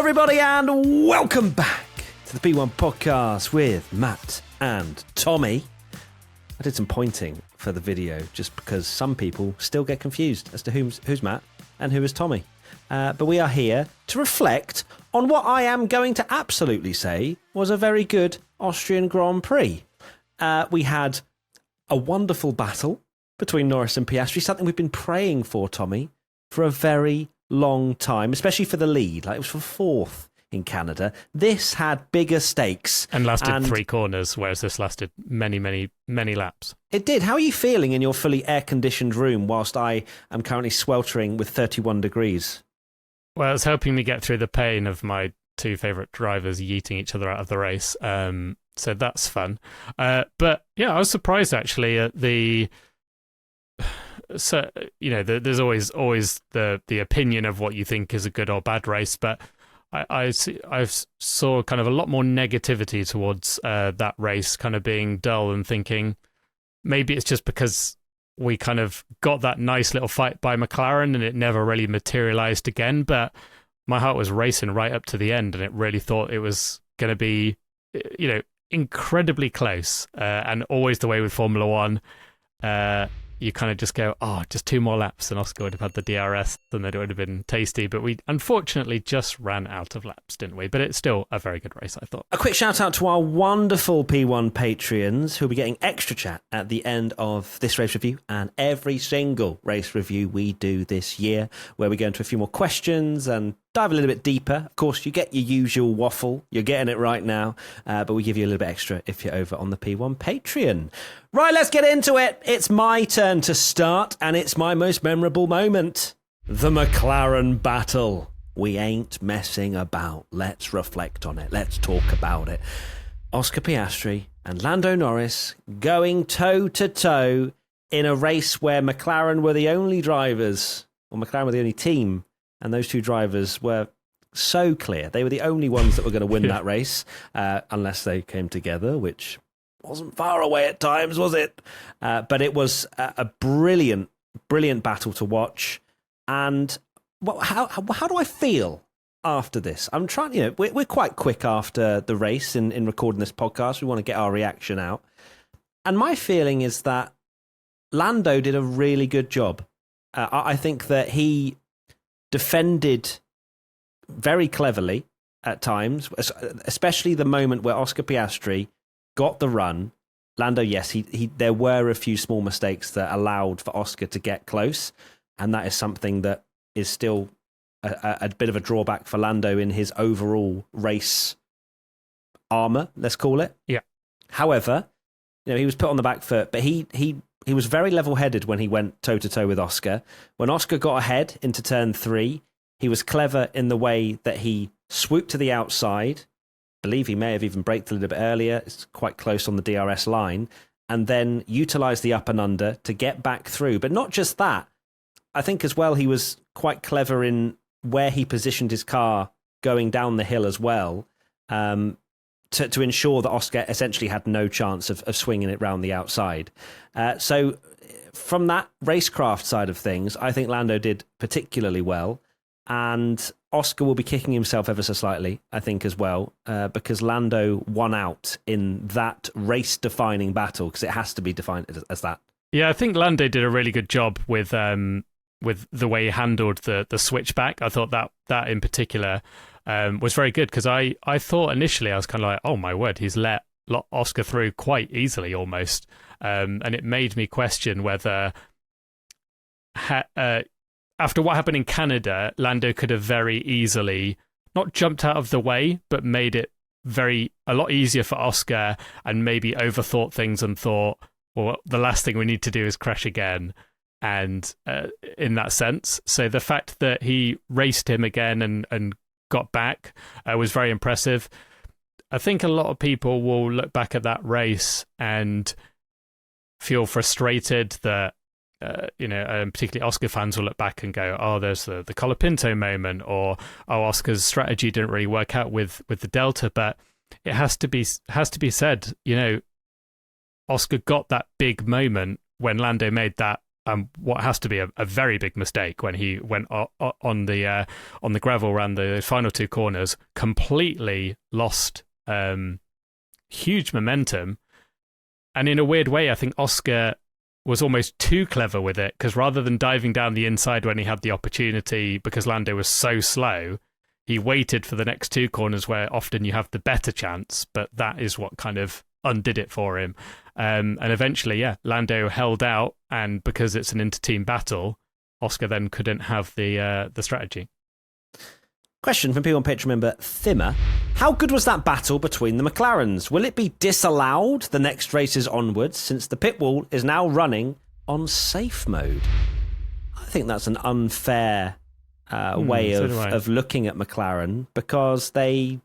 everybody, and welcome back to the P1 podcast with Matt and Tommy. I did some pointing for the video just because some people still get confused as to who's Matt and who is Tommy. But we are here to reflect on what I am going to absolutely say was a very good Austrian Grand Prix. We had a wonderful battle between Norris and Piastri, something we've been praying for, Tommy, for a very long time, especially for the lead. Like, it was for fourth in Canada. This had bigger stakes. And lasted 3 corners, whereas this lasted many, many, many laps. It did. How are you feeling in your fully air-conditioned room whilst I am currently sweltering with 31 degrees? Well, it's helping me get through the pain of my 2 favourite drivers yeeting each other out of the race. So that's fun. But yeah, I was surprised actually at the... So, you know, there's always the opinion of what you think is a good or bad race, but I saw kind of a lot more negativity towards that race kind of being dull, and thinking maybe it's just because we kind of got that nice little fight by McLaren and it never really materialized again. But my heart was racing right up to the end, and it really thought it was going to be, you know, incredibly close, and always the way with Formula One. You kind of just go, oh, just 2 more laps and Oscar would have had the DRS, and then it would have been tasty. But we unfortunately just ran out of laps, didn't we? But it's still a very good race, I thought. A quick shout out to our wonderful P1 Patreons who'll be getting extra chat at the end of this race review and every single race review we do this year, where we go into a few more questions and dive a little bit deeper. Of course, you get your usual waffle. You're getting it right now. But we give you a little bit extra if you're over on the P1 Patreon. Right, let's get into it. It's my turn to start, and it's my most memorable moment. The McLaren battle. We ain't messing about. Let's reflect on it. Let's talk about it. Oscar Piastri and Lando Norris going toe-to-toe in a race where McLaren were the only drivers, or McLaren were the only team, and those 2 drivers were so clear. They were the only ones that were going to win that race, unless they came together, which wasn't far away at times, was it? But it was a brilliant, brilliant battle to watch. And how do I feel after this? I'm trying, you know, we're quite quick after the race in recording this podcast. We want to get our reaction out. And my feeling is that Lando did a really good job. I think that he defended very cleverly at times, especially the moment where Oscar Piastri got the run. Lando, yes, there were a few small mistakes that allowed for Oscar to get close, and that is something that is still a bit of a drawback for Lando in his overall race armour, let's call it. Yeah. However, you know, he was put on the back foot, but he was very level-headed when he went toe-to-toe with Oscar. When Oscar got ahead into turn 3, he was clever in the way that he swooped to the outside. I believe he may have even braked a little bit earlier. It's quite close on the DRS line. And then utilised the up and under to get back through. But not just that. I think as well he was quite clever in where he positioned his car going down the hill as well, to ensure that Oscar essentially had no chance of swinging it round the outside. So from that racecraft side of things, I think Lando did particularly well. And Oscar will be kicking himself ever so slightly, I think, as well, because Lando won out in that race-defining battle, because it has to be defined as that. Yeah, I think Lando did a really good job with the way he handled the switchback. I thought that in particular was very good, because I thought initially, I was kind of like, oh my word, he's let Oscar through quite easily almost. And it made me question whether... after what happened in Canada, Lando could have very easily not jumped out of the way, but made it a lot easier for Oscar, and maybe overthought things and thought, well, the last thing we need to do is crash again. And in that sense, so the fact that he raced him again and got back was very impressive. I think a lot of people will look back at that race and feel frustrated that particularly Oscar fans will look back and go, oh, there's the Colapinto moment, or oh, Oscar's strategy didn't really work out with the Delta. But it has to be said, Oscar got that big moment when Lando made that what has to be a very big mistake when he went on the gravel around the final two corners, completely lost huge momentum. And in a weird way, I think Oscar was almost too clever with it, because rather than diving down the inside when he had the opportunity, because Lando was so slow, he waited for the next two corners where often you have the better chance, but that is what kind of undid it for him. And eventually, Lando held out, and because it's an inter-team battle, Oscar then couldn't have the strategy. Question from P1 Patreon member Thimmer. How good was that battle between the McLarens? Will it be disallowed the next races onwards, since the pit wall is now running on safe mode? I think that's an unfair way of looking at McLaren, because they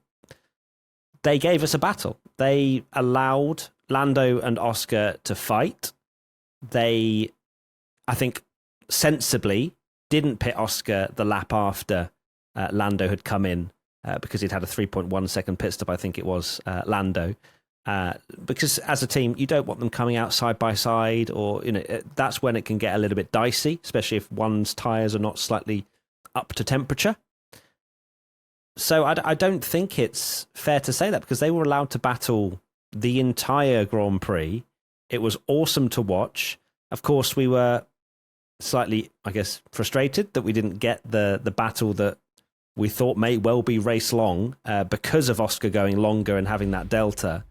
gave us a battle. They allowed Lando and Oscar to fight. They, I think, sensibly didn't pit Oscar the lap after Lando had come in, because he'd had a 3.1 second pit stop, I think it was, Lando. Because as a team, you don't want them coming out side by side, or that's when it can get a little bit dicey, especially if one's tyres are not slightly up to temperature. So I don't think it's fair to say that, because they were allowed to battle the entire Grand Prix. It was awesome to watch. Of course, we were slightly, I guess, frustrated that we didn't get the battle that we thought may well be race long, because of Oscar going longer and having that delta.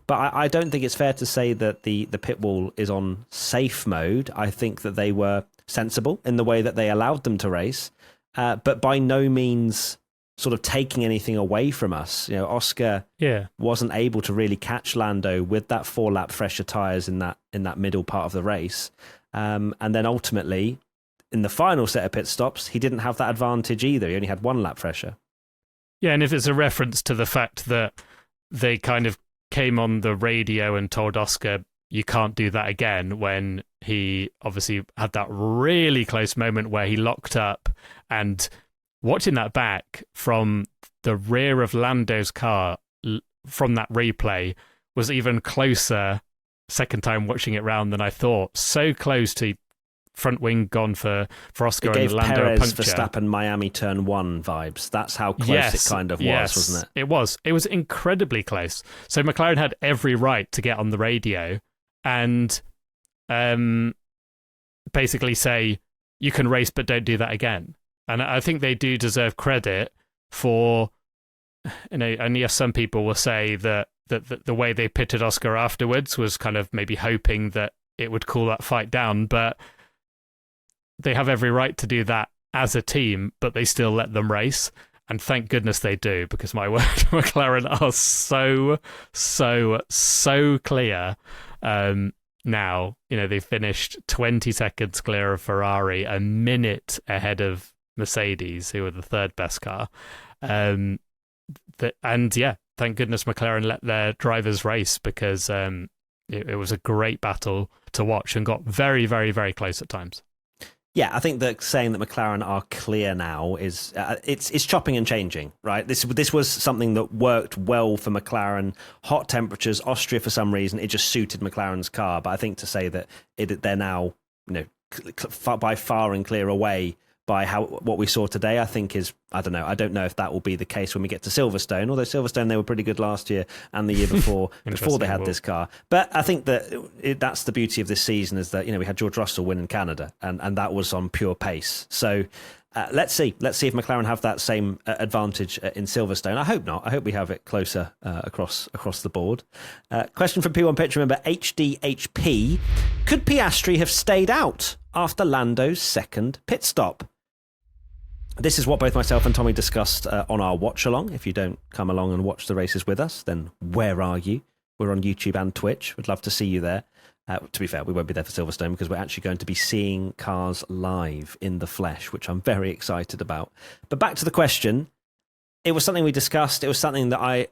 But I don't think it's fair to say that the pit wall is on safe mode. I think that they were sensible in the way that they allowed them to race, but by no means sort of taking anything away from us. Oscar wasn't able to really catch Lando with that 4-lap fresher tyres in that middle part of the race. And then ultimately, in the final set of pit stops, he didn't have that advantage either. He only had 1 lap fresher. Yeah, and if it's a reference to the fact that they kind of came on the radio and told Oscar, you can't do that again, when he obviously had that really close moment where he locked up, and watching that back from the rear of Lando's car from that replay was even closer second time watching it round than I thought. So close to front wing gone for Oscar and Lando Perez, a puncture. Verstappen, Miami turn 1 vibes. That's how close it kind of was, wasn't it? It was. It was incredibly close. So McLaren had every right to get on the radio and basically say, you can race, but don't do that again. And I think they do deserve credit for, and yes, some people will say that the way they pitted Oscar afterwards was kind of maybe hoping that it would cool that fight down, but they have every right to do that as a team, but they still let them race. And thank goodness they do, because my word, McLaren are so clear. Now, they finished 20 seconds clear of Ferrari, a minute ahead of Mercedes, who were the third best car. Thank goodness McLaren let their drivers race, because it was a great battle to watch and got very, very, very close at times. Yeah, I think that saying that McLaren are clear now is it's chopping and changing, right? This was something that worked well for McLaren. Hot temperatures, Austria for some reason, it just suited McLaren's car. But I think to say that they're now by far and clear away by what we saw today, I think is, I don't know. I don't know if that will be the case when we get to Silverstone, although Silverstone, they were pretty good last year and the year before, before they had this car. But I think that that's the beauty of this season, is that, we had George Russell win in Canada, and that was on pure pace. So let's see if McLaren have that same advantage in Silverstone. I hope not. I hope we have it closer across the board. Question from P1 Pitch, remember, HDHP. Could Piastri have stayed out after Lando's second pit stop? This is what both myself and Tommy discussed on our watch along. If you don't come along and watch the races with us, then where are you? We're on YouTube and Twitch. We'd love to see you there. To be fair, we won't be there for Silverstone, because we're actually going to be seeing cars live in the flesh, which I'm very excited about. But back to the question. It was something we discussed. It was something that I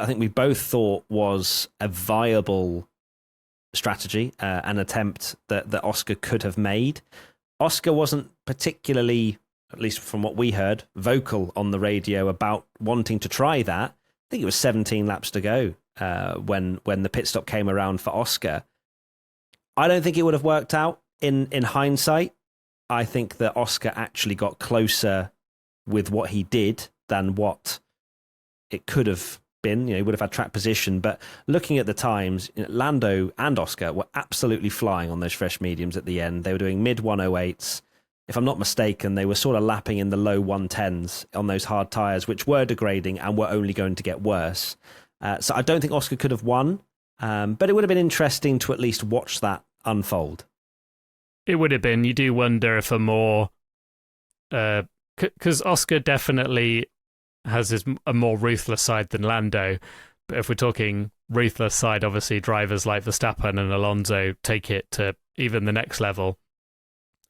think we both thought was a viable strategy, an attempt that Oscar could have made. Oscar wasn't particularly, at least from what we heard, vocal on the radio about wanting to try that. I think it was 17 laps to go when the pit stop came around for Oscar. I don't think it would have worked out in hindsight, I think that Oscar actually got closer with what he did than what it could have been. He would have had track position, but looking at the times, Lando and Oscar were absolutely flying on those fresh mediums at the end. They were doing mid 108s. If I'm not mistaken, they were sort of lapping in the low 110s on those hard tyres, which were degrading and were only going to get worse. So I don't think Oscar could have won, but it would have been interesting to at least watch that unfold. It would have been. You do wonder if a more... Because Oscar definitely has a more ruthless side than Lando. But if we're talking ruthless side, obviously drivers like Verstappen and Alonso take it to even the next level.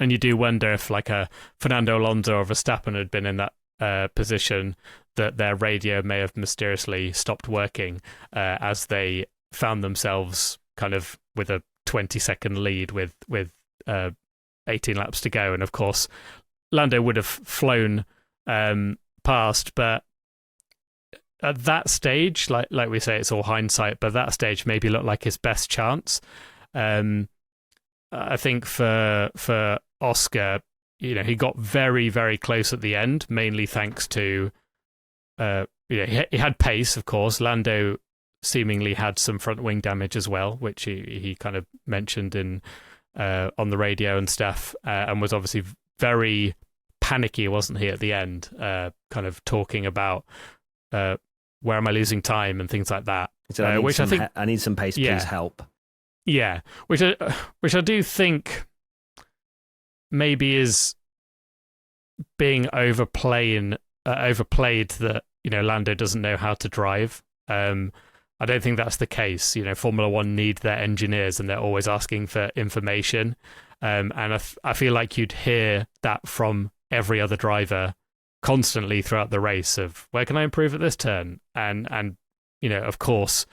And you do wonder if like a Fernando Alonso or Verstappen had been in that position, that their radio may have mysteriously stopped working as they found themselves kind of with a 20-second lead with 18 laps to go. And of course, Lando would have flown past, but at that stage, like we say, it's all hindsight, but that stage maybe looked like his best chance. I think for Oscar, he got very, very close at the end, mainly thanks to he had pace, of course. Lando seemingly had some front wing damage as well, which he kind of mentioned in on the radio and stuff, and was obviously very panicky, wasn't he, at the end, kind of talking about where am I losing time and things like that. So which I think I need some pace, please help. Yeah, which I do think maybe is being overplayed that Lando doesn't know how to drive. I don't think that's the case. Formula One need their engineers, and they're always asking for information. And I feel like you'd hear that from every other driver constantly throughout the race of where can I improve at this turn, and of course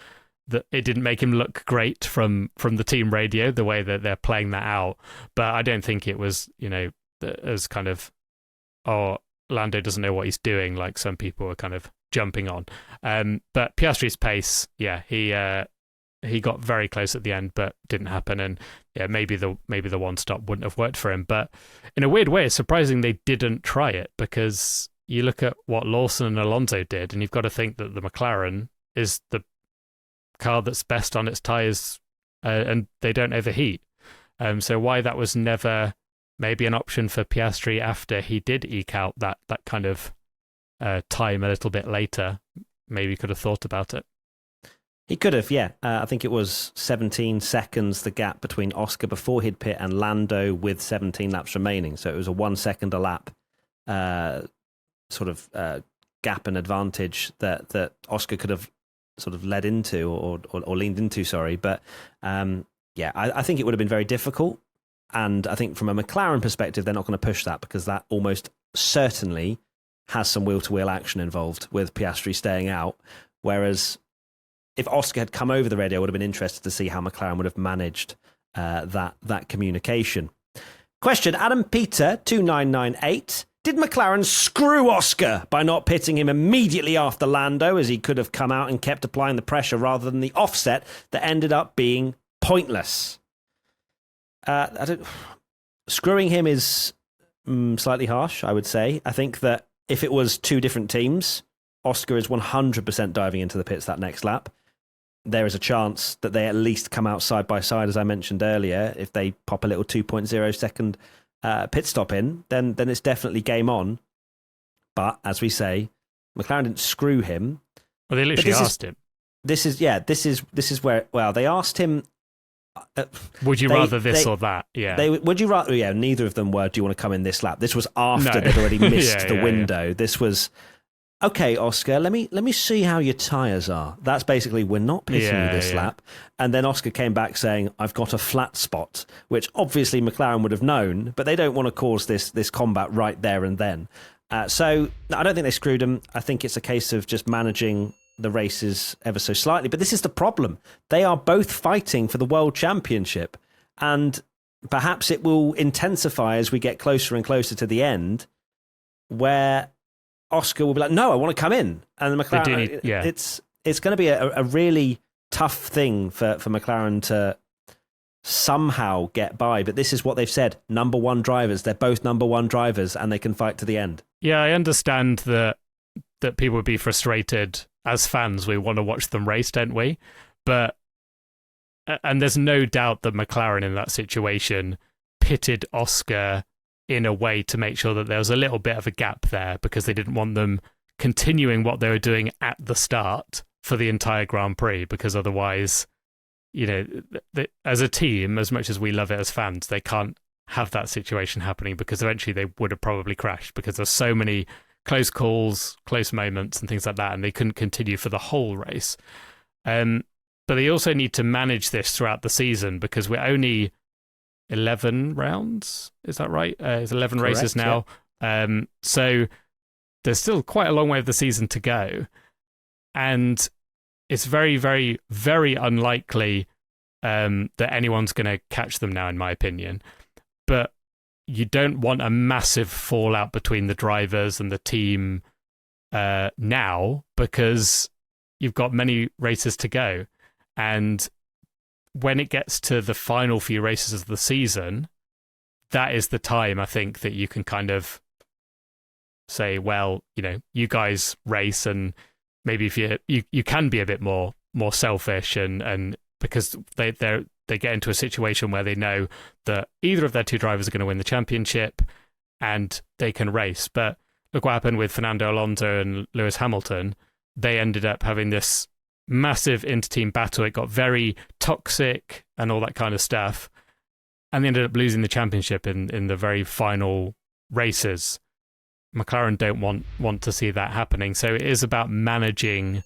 that it didn't make him look great from the team radio, the way that they're playing that out. But I don't think it was as kind of, oh, Lando doesn't know what he's doing, like some people were kind of jumping on. But Piastri's pace, he got very close at the end, but didn't happen. And maybe the one stop wouldn't have worked for him. But in a weird way, it's surprising they didn't try it, because you look at what Lawson and Alonso did, and you've got to think that the McLaren is the car that's best on its tyres, and they don't overheat. So why that was never maybe an option for Piastri after he did eke out that kind of time a little bit later, maybe could have thought about it. He could have, yeah. I think it was 17 seconds the gap between Oscar before he'd pit and Lando with 17 laps remaining. So it was a 1 second a lap gap and advantage that Oscar could have sort of led into or leaned into, sorry. But I think it would have been very difficult. And I think from a McLaren perspective, they're not going to push that, because that almost certainly has some wheel-to-wheel action involved with Piastri staying out. Whereas if Oscar had come over the radio, I would have been interested to see how McLaren would have managed that communication. Question, Adam Peter 2998. Did McLaren screw Oscar by not pitting him immediately after Lando, as he could have come out and kept applying the pressure rather than the offset that ended up being pointless? Screwing him is slightly harsh, I would say. I think that if it was two different teams, Oscar is 100% diving into the pits that next lap. There is a chance that they at least come out side by side, as I mentioned earlier. If they pop a little 2.0 second pit stop in, then it's definitely game on. But as we say, McLaren didn't screw him. Well, they literally asked him. This is where, well, they asked him. Would you rather this or that? Yeah. Would you rather? Yeah. Neither of them were. Do you want to come in this lap? This was after they'd already missed the window. Yeah. This was. Okay, Oscar, let me see how your tyres are. That's basically, we're not pitting you this lap. And then Oscar came back saying, I've got a flat spot, which obviously McLaren would have known, but they don't want to cause this combat right there and then. So I don't think they screwed him. I think it's a case of just managing the races ever so slightly. But this is the problem. They are both fighting for the World Championship. And perhaps it will intensify as we get closer and closer to the end, where Oscar will be like, no, I want to come in. And the McLaren, it's going to be a really tough thing for McLaren somehow get by. But this is what they've said: number one drivers. They're both number one drivers, and they can fight to the end. Yeah, I understand that people would be frustrated. As fans, we want to watch them race, don't we? And there's no doubt that McLaren in that situation pitted Oscar in a way to make sure that there was a little bit of a gap there, because they didn't want them continuing what they were doing at the start for the entire Grand Prix, because otherwise, as a team, as much as we love it as fans, they can't have that situation happening, because eventually they would have probably crashed, because there's so many close calls, close moments and things like that, and they couldn't continue for the whole race. But they also need to manage this throughout the season, because we're only 11 rounds. Is that right? It's 11 Correct, races now. Yeah. So there's still quite a long way of the season to go. And it's very, very, very unlikely that anyone's going to catch them now, in my opinion. But you don't want a massive fallout between the drivers and the team now, because you've got many races to go. And when it gets to the final few races of the season, that is the time, I think, that you can kind of say, well, you guys race, and maybe if you can be a bit more selfish, and because they get into a situation where they know that either of their two drivers are going to win the championship and they can race. But look what happened with Fernando Alonso and Lewis Hamilton. They ended up having this massive inter-team battle. It got very toxic and all that kind of stuff, and they ended up losing the championship in the very final races. McLaren don't want to see that happening, so it is about managing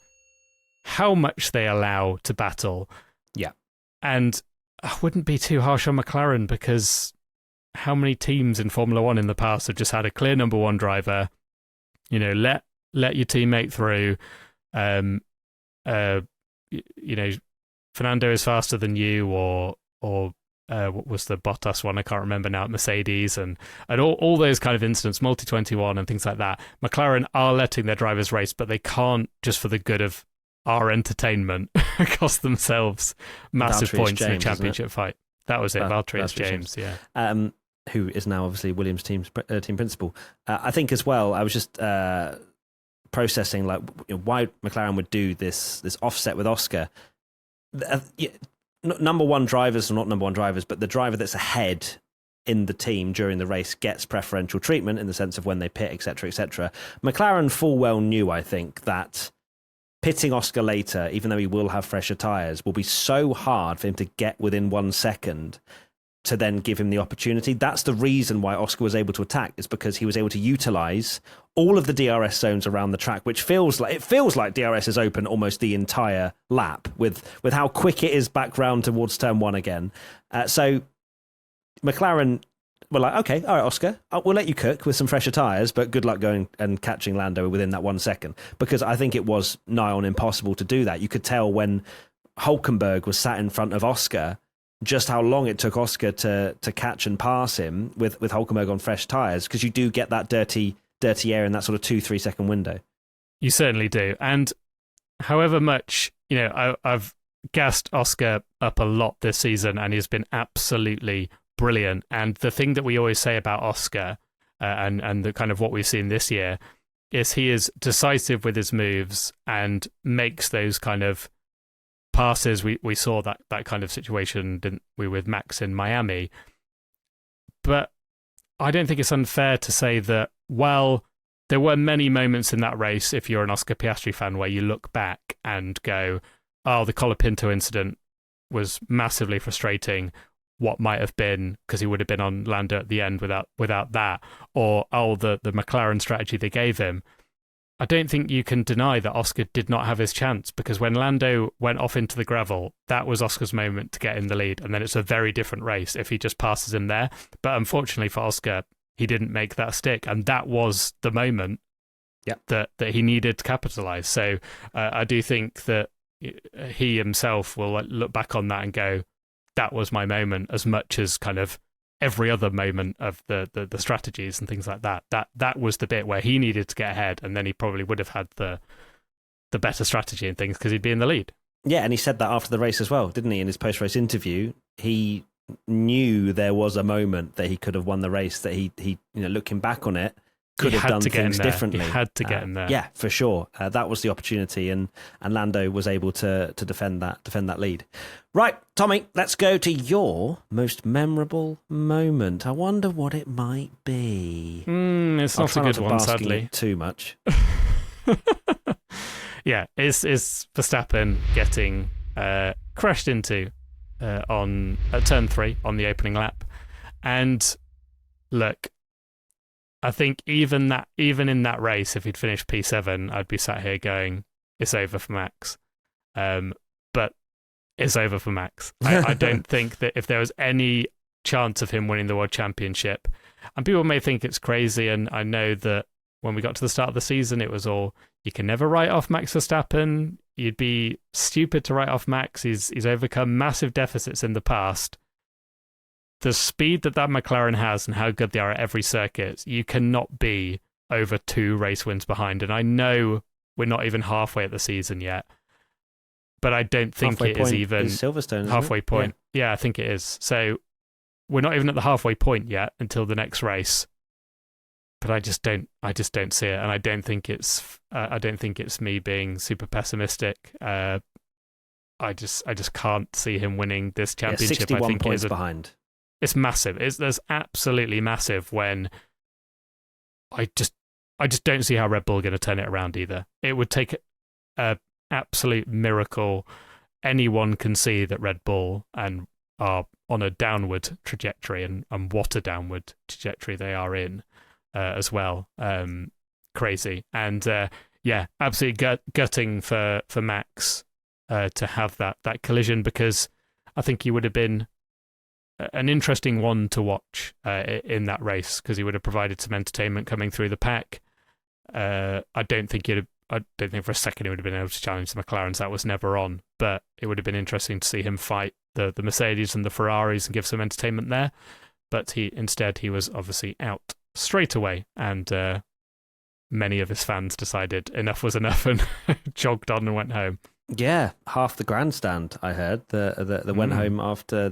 how much they allow to battle. Yeah. And I wouldn't be too harsh on McLaren, because how many teams in Formula One in the past have just had a clear number one driver, let your teammate through, Fernando is faster than you, or what was the Bottas one? I can't remember now, at Mercedes, and all those kind of incidents, multi-21 and things like that. McLaren are letting their drivers race, but they can't, just for the good of our entertainment, cost themselves massive points in a championship fight. That was it, Valtteri James, yeah. Who is now obviously Williams' team principal. I think as well, I was just processing why McLaren would do this offset with Oscar. Number one drivers, or not number one drivers, but the driver that's ahead in the team during the race gets preferential treatment in the sense of when they pit, etc., etc. McLaren full well knew, I think, that pitting Oscar later, even though he will have fresher tyres, will be so hard for him to get within 1 second to then give him the opportunity. That's the reason why Oscar was able to attack, is because he was able to utilise all of the DRS zones around the track, which feels like DRS is open almost the entire lap with how quick it is back round towards turn one again. So McLaren were like, okay, all right, Oscar, we'll let you cook with some fresher tyres, but good luck going and catching Lando within that 1 second, because I think it was nigh on impossible to do that. You could tell when Hülkenberg was sat in front of Oscar just how long it took Oscar to catch and pass him with Hülkenberg on fresh tyres, because you do get that dirty air in that sort of 2-3 second window. You certainly do. And however much, I've gassed Oscar up a lot this season, and he's been absolutely brilliant. And the thing that we always say about Oscar, and the kind of what we've seen this year, is he is decisive with his moves and makes those kind of passes. We saw that kind of situation, didn't we, with Max in Miami? But I don't think it's unfair to say that, well, there were many moments in that race, if you're an Oscar Piastri fan, where you look back and go, oh, the Colapinto incident was massively frustrating. What might have been, because he would have been on Lando at the end without that, or the McLaren strategy they gave him. I don't think you can deny that Oscar did not have his chance, because when Lando went off into the gravel, that was Oscar's moment to get in the lead, and then it's a very different race if he just passes him there. But unfortunately for Oscar, he didn't make that stick, and that was the moment that he needed to capitalise. So I do think that he himself will look back on that and go, that was my moment, as much as kind of every other moment of the strategies and things like that. That was the bit where he needed to get ahead, and then he probably would have had the better strategy and things, because he'd be in the lead. Yeah, and he said that after the race as well, didn't he? In his post-race interview, he knew there was a moment that he could have won the race, that he looking back on it, could have done things differently. He had to get in there. Yeah, for sure. That was the opportunity, and Lando was able to defend that lead. Right, Tommy, let's go to your most memorable moment. I wonder what it might be. It's not a good one, sadly. Too much. Yeah, it's Verstappen getting crashed into on turn 3 on the opening lap, and look, I think even in that race, if he'd finished P7, I'd be sat here going, it's over for Max. But it's over for Max. I don't think that if there was any chance of him winning the World Championship, and people may think it's crazy, and I know that when we got to the start of the season, it was all, you can never write off Max Verstappen. You'd be stupid to write off Max. He's overcome massive deficits in the past. The speed that McLaren has and how good they are at every circuit, you cannot be over 2 race wins behind. And I know we're not even halfway at the season yet, but I don't think it is even Silverstone, halfway point. Yeah, I think it is. So we're not even at the halfway point yet until the next race. But I just don't see it, and I don't think it's me being super pessimistic. I just can't see him winning this championship. 61 I think points behind. It's massive. There's absolutely massive. When I just don't see how Red Bull are going to turn it around either. It would take an absolute miracle. Anyone can see that Red Bull and are on a downward trajectory, and what a downward trajectory they are in as well. Crazy. And absolutely gutting for Max to have that collision, because I think he would have been an interesting one to watch in that race, because he would have provided some entertainment coming through the pack. I don't think for a second he would have been able to challenge the McLarens. That was never on, but it would have been interesting to see him fight the Mercedes and the Ferraris and give some entertainment there. But instead he was obviously out straight away, and many of his fans decided enough was enough and jogged on and went home. Yeah, half the grandstand, I heard, that went home after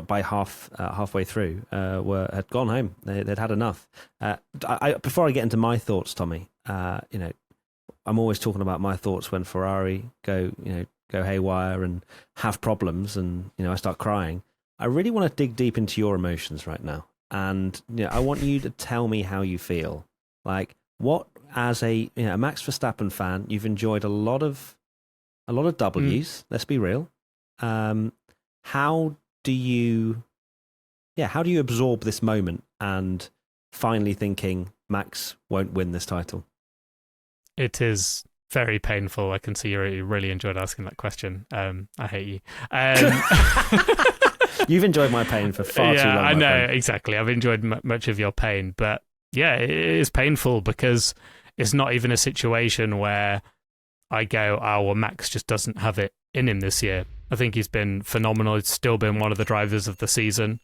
by halfway through, had gone home. They'd had enough. Before I get into my thoughts, Tommy, I'm always talking about my thoughts when Ferrari go haywire and have problems, and I start crying. I really want to dig deep into your emotions right now, and I want you to tell me how you feel. Like, what, as a Max Verstappen fan, you've enjoyed a lot of W's. Let's be real. How do you absorb this moment and finally thinking Max won't win this title? It is very painful. I can see you really enjoyed asking that question. I hate you. You've enjoyed my pain for far too long. I know, exactly. I've enjoyed much of your pain, but yeah, it is painful, because it's not even a situation where I go, oh, well, Max just doesn't have it in him this year. I think he's been phenomenal. He's still been one of the drivers of the season.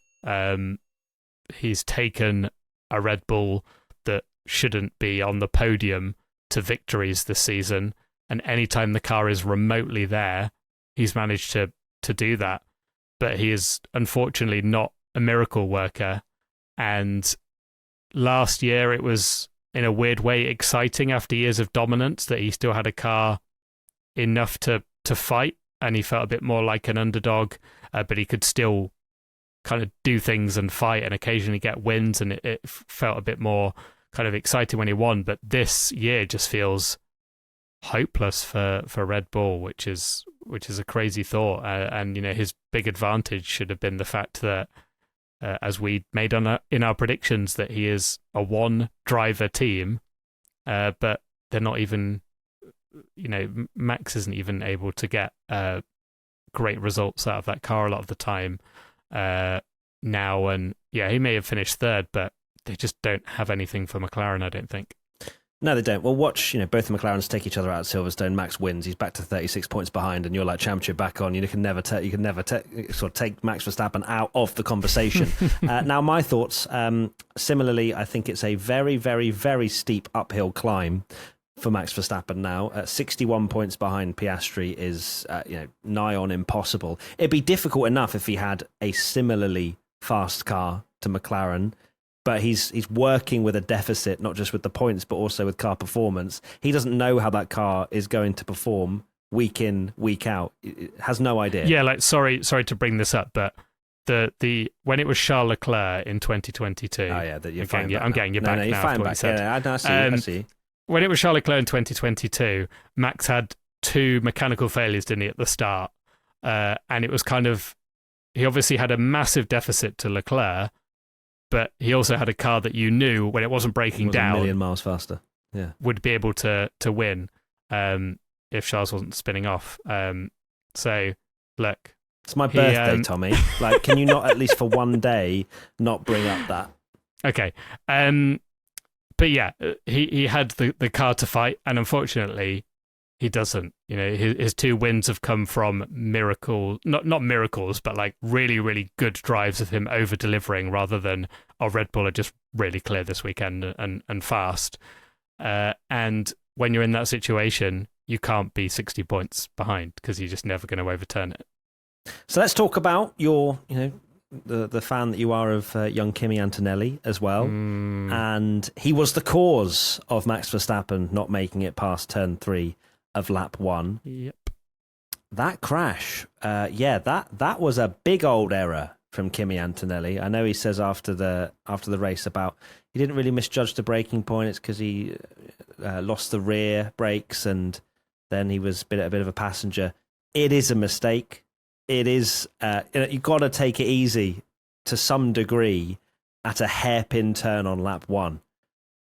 He's taken a Red Bull that shouldn't be on the podium to victories this season, and anytime the car is remotely there, he's managed to do that. But he is unfortunately not a miracle worker, and last year it was, in a weird way, exciting after years of dominance that he still had a car enough to fight, and he felt a bit more like an underdog, but he could still kind of do things and fight and occasionally get wins, and it felt a bit more kind of exciting when he won. But this year just feels hopeless for Red Bull, which is a crazy thought. And his big advantage should have been the fact that, as we made in our predictions, that he is a one-driver team, but they're not even, Max isn't even able to get great results out of that car a lot of the time now. And yeah, he may have finished third, but they just don't have anything for McLaren, I don't think. No, they don't. Well, watch, both the McLarens take each other out at Silverstone. Max wins. He's back to 36 points behind, and you're like, championship back on. You can never sort of take Max Verstappen out of the conversation. Now, my thoughts, similarly, I think it's a very, very, very steep uphill climb for Max Verstappen now. 61 points behind Piastri is nigh on impossible. It'd be difficult enough if he had a similarly fast car to McLaren, but he's working with a deficit, not just with the points, but also with car performance. He doesn't know how that car is going to perform week in, week out. It has no idea. Yeah, like sorry to bring this up, but the when it was Charles Leclerc in 2022. Oh yeah, I'm getting you back now. Fine back. Yeah, I see. When it was Charles Leclerc in 2022, Max had 2 mechanical failures, didn't he, at the start? And it was kind of, he obviously had a massive deficit to Leclerc, but he also had a car that you knew when it wasn't breaking down, a million miles faster, would be able to win if Charles wasn't spinning off. So, look. It's my birthday, Tommy. Like, can you not at least for one day not bring up that? Okay. But yeah, he had the car to fight, and unfortunately, he doesn't. You know, his 2 wins have come from miracles, not miracles, but like really, really good drives of him over delivering rather than Red Bull are just really clear this weekend and fast. And when you're in that situation, you can't be 60 points behind because you're just never going to overturn it. So let's talk about your, the fan that you are of young Kimi Antonelli as well. And he was the cause of Max Verstappen not making it past turn 3 of lap 1. Yep. That crash, that was a big old error from Kimi Antonelli. I know he says after the race about he didn't really misjudge the braking point. It's because he lost the rear brakes and then he was a bit of a passenger. It is a mistake. It is, you've got to take it easy to some degree at a hairpin turn on lap 1.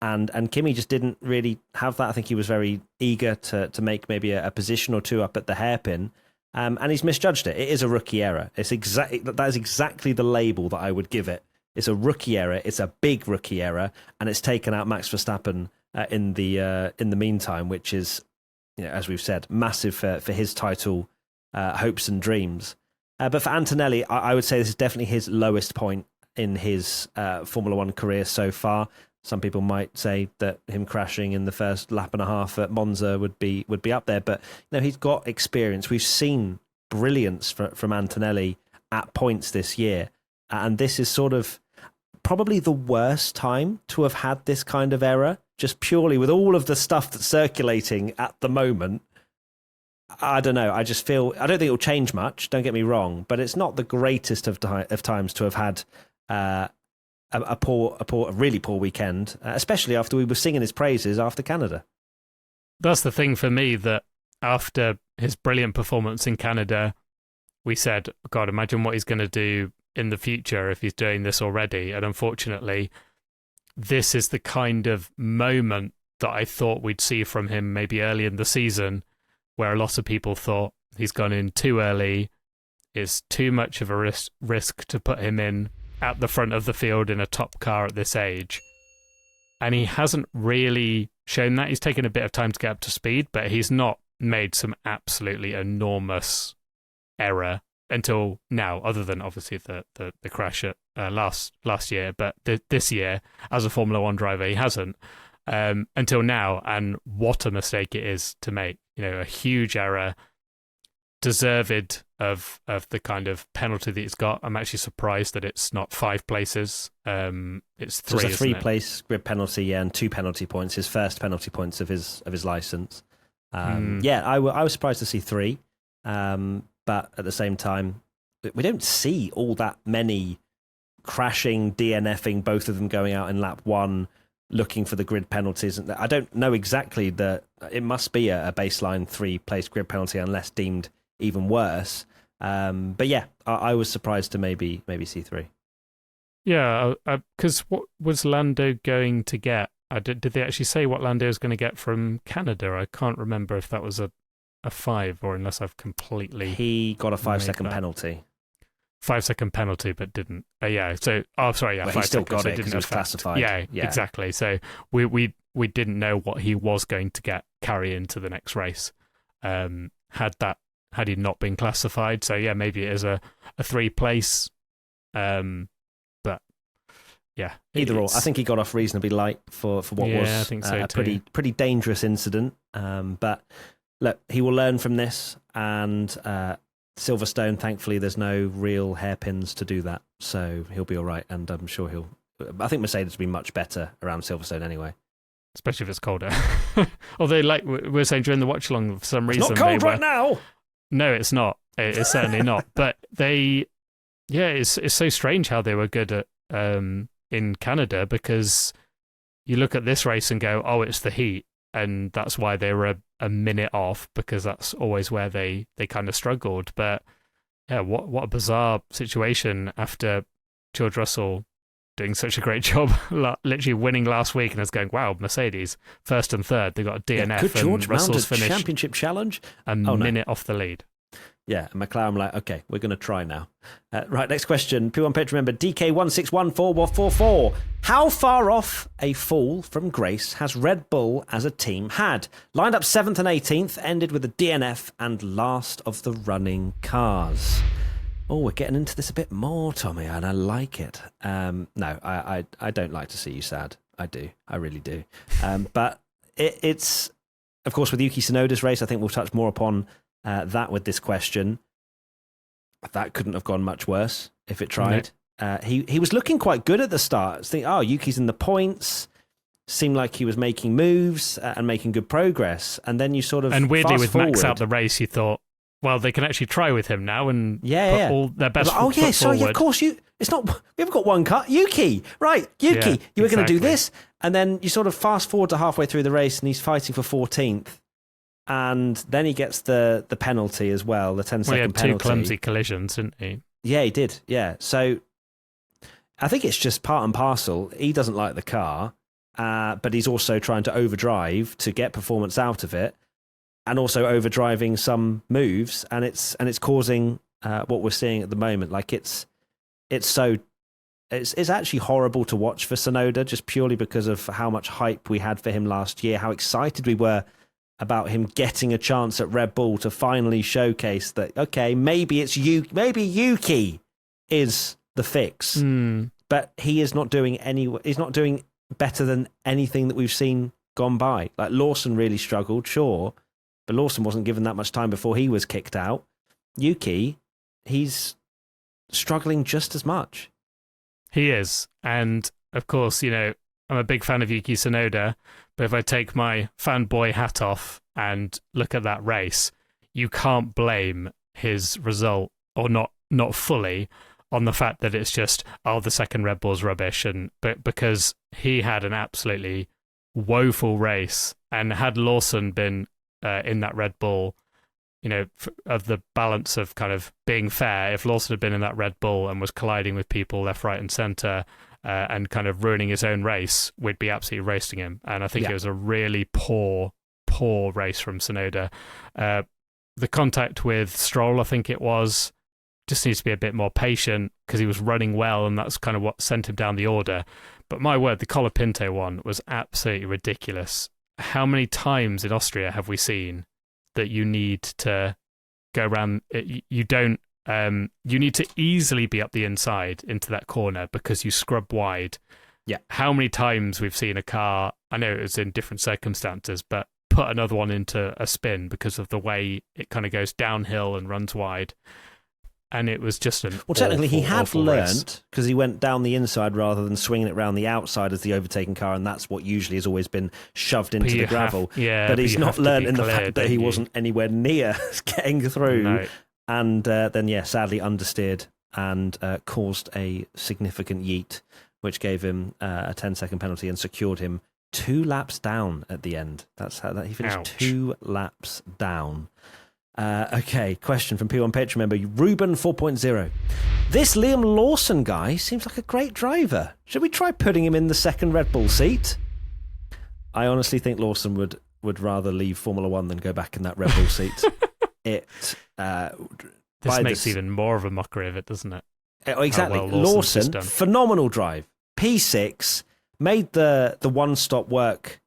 And Kimi just didn't really have that. I think he was very eager to make maybe a position or 2 up at the hairpin. And he's misjudged it. It is a rookie error. That is exactly the label that I would give it. It's a rookie error. It's a big rookie error. And it's taken out Max Verstappen in the meantime, which is, as we've said, massive for his title hopes and dreams. But for Antonelli, I would say this is definitely his lowest point in his Formula One career so far. Some people might say that him crashing in the first lap and a half at Monza would be up there, but he's got experience. We've seen brilliance from Antonelli at points this year, and this is sort of probably the worst time to have had this kind of error, just purely with all of the stuff that's circulating at the moment. I don't know. I just feel I don't think it'll change much. Don't get me wrong, but it's not the greatest of times to have had a really poor weekend, especially after we were singing his praises after Canada. That's the thing for me, that after his brilliant performance in Canada, we said, God, imagine what he's going to do in the future if he's doing this already. And unfortunately, this is the kind of moment that I thought we'd see from him maybe early in the season, where a lot of people thought he's gone in too early, it's too much of a risk to put him in at the front of the field in a top car at this age. And he hasn't really shown that. He's taken a bit of time to get up to speed, but he's not made some absolutely enormous error until now, other than obviously the crash at last year. But this year, as a Formula One driver, he hasn't until now. And what a mistake it is to make. A huge error, deserved of the kind of penalty that it's got. I'm actually surprised that it's not 5 places. It's 3. So it's a 3-place grid penalty, and 2 penalty points. His first penalty points of his license. I was surprised to see 3, but at the same time, we don't see all that many crashing, DNFing, both of them going out in lap 1. Looking for the grid penalties. I don't know exactly it must be a baseline 3-place grid penalty unless deemed even worse. But yeah, I was surprised to maybe see 3. Yeah, because what was Lando going to get? Did they actually say what Lando was going to get from Canada? I can't remember if that was a 5 or unless I've completely... He got a 5-second penalty. 5-second penalty, but didn't. So, sorry, yeah, well, 5 he still seconds, got so it because it was classified. Yeah, exactly. So we didn't know what he was going to get carry into the next race. Had he not been classified. So yeah, maybe it is a 3-place. But yeah, Either or. I think he got off reasonably light for what was I think so a too. pretty dangerous incident. But look, he will learn from this, and Silverstone, thankfully, there's no real hairpins to do that, so he'll be all right, and I'm sure I think Mercedes will be much better around Silverstone anyway. Especially if it's colder. Although, like we were saying during the watch along, for some reason, It's not cold right now. No, it's not. It's certainly not. But it's so strange how they were good at in Canada, because you look at this race and go, oh, it's the heat, and that's why they were a minute off, because that's always where they kind of struggled. But yeah, what a bizarre situation after George Russell doing such a great job, literally winning last week, and it's going, wow, Mercedes first and third, they got a DNF, could George and Russell's mount a finished championship challenge a minute off the lead. Yeah, and McLaren were like, okay, we're going to try now. Right, next question. P1 Pitch, remember, DK161444. How far off a fall from grace has Red Bull as a team had? Lined up 7th and 18th, ended with a DNF and last of the running cars. Oh, we're getting into this a bit more, Tommy, and I like it. No, I don't like to see you sad. I do. I really do. But it's, of course, with Yuki Tsunoda's race, I think we'll touch more upon that with this question. That couldn't have gone much worse if it tried. No. He was looking quite good at the start. Yuki's in the points. Seemed like he was making moves and making good progress. And then you sort of and weirdly with forward. Max out the race, you thought, well, they can actually try with him now and put all their best foot sorry, forward. of course it's not. We haven't got one car. Yuki, right? Yuki, you were going to do this, and then you sort of fast forward to halfway through the race, and he's fighting for 14th. And then he gets the penalty as well, the 10-second he had penalty. 2 clumsy collisions, didn't he? Yeah, he did. Yeah. So I think it's just part and parcel. He doesn't like the car, but he's also trying to overdrive to get performance out of it, and also overdriving some moves, and it's causing what we're seeing at the moment. Like it's actually horrible to watch for Tsunoda, just purely because of how much hype we had for him last year, how excited we were about him getting a chance at Red Bull to finally showcase that, okay, maybe Yuki is the fix. But he is not doing he's not doing better than anything that we've seen gone by. Like Lawson really struggled, sure, but Lawson wasn't given that much time before he was kicked out. Yuki, he's struggling just as much. He is. And of course, I'm a big fan of Yuki Tsunoda, but if I take my fanboy hat off and look at that race, you can't blame his result, or not fully, on the fact that it's just, the second Red Bull's rubbish, but because he had an absolutely woeful race, and had Lawson been in that Red Bull, of the balance of kind of being fair, if Lawson had been in that Red Bull and was colliding with people left, right and centre, and kind of ruining his own race, we'd be absolutely roasting him. And I think it was a really poor race from Tsunoda. The contact with Stroll, I think it was, just needs to be a bit more patient, because he was running well, and that's kind of what sent him down the order. But my word, the Colapinto one was absolutely ridiculous. How many times in Austria have we seen that you need to go around? You don't. You need to easily be up the inside into that corner because you scrub wide. Yeah. How many times we've seen a car, I know it was in different circumstances, but put another one into a spin because of the way it kind of goes downhill and runs wide. And it was just technically he had learnt, race. Because he went down the inside rather than swinging it around the outside as the overtaking car, and that's what usually has always been shoved into the gravel. But he's not learnt in the fact that he wasn't anywhere near getting through. No. And then, sadly understeered and caused a significant yeet, which gave him a 10-second penalty and secured him 2 laps down at the end. That's how he finished. Ouch. 2 laps down. Okay, question from P1 Pitch. Remember, Ruben 4.0. This Liam Lawson guy seems like a great driver. Should we try putting him in the second Red Bull seat? I honestly think Lawson would rather leave Formula One than go back in that Red Bull seat. This makes even more of a mockery of it, doesn't it? Exactly. Lawson, phenomenal drive. P6, made the one-stop work